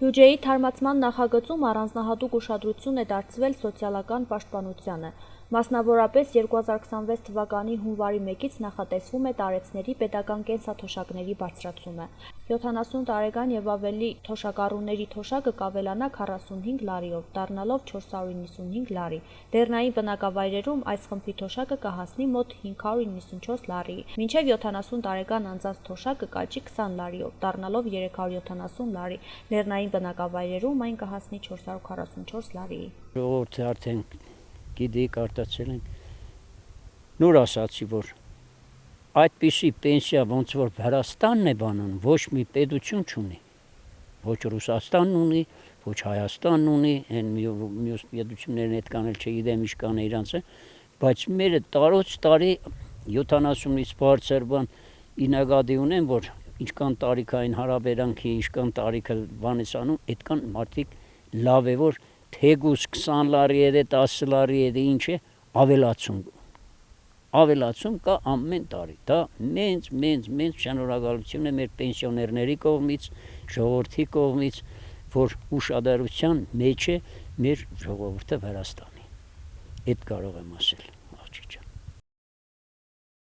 Բյուջեի թարմացման նախագծում առանձնահատուկ ուշադրություն է դարձվել սոցիալական պաշտպանությանը։ Մասնավորապես 2026 թվականի հունվարի 1-ից նախատեսվում է տարեցների պետական կենսաթոշակների բարձրացումը։ 70 տարեկան եւ ավելի թոշակառուների թոշակը կավելանա 45 լարիով, դառնալով 495 լարի։ Լեռնային բնակավայրերում այս խմբի թոշակը կհասնի մոտ 594 լարի, մինչև 70 տարեկան անձանց թոշակը կաճի 20 լարիով, դառնալով 370 լարի։ Լեռնային բնակավայրերում այն կհասնի 444 լարի։ Ժողովուրդը արդեն գիտի կարտացել են, նոր ասացի, որ այդպիսի պենսիա ոնց որ Վրաստանն է բանան, ոչ մի պետություն չունի, ոչ Ռուսաստանն ունի, ոչ Հայաստանն ունի, են մյուս պետություններն այդքան էլ չգիտեմ ինչքան է իրանց է, բայց մերը տարոց տարի 70-ից բարձր բան ինագադի ունեն, որ ինչքան տարիքային հարաբերանքի, ինչքան տարիքը բանից անում, այդքան մարդիկ լավ է, որ թեգուս 20 լարի է, 10 լարի է, ինչ է, ավելացում կա ամեն տարի, դա մեծ շնորհակալություն է մեր պենսիոներների կողմից, ժողովրդի կողմից, որ ուշադրության մեջ է մեր ժողովուրդը Վրաստանի, այդ կարող եմ ասել, աղջի ջան։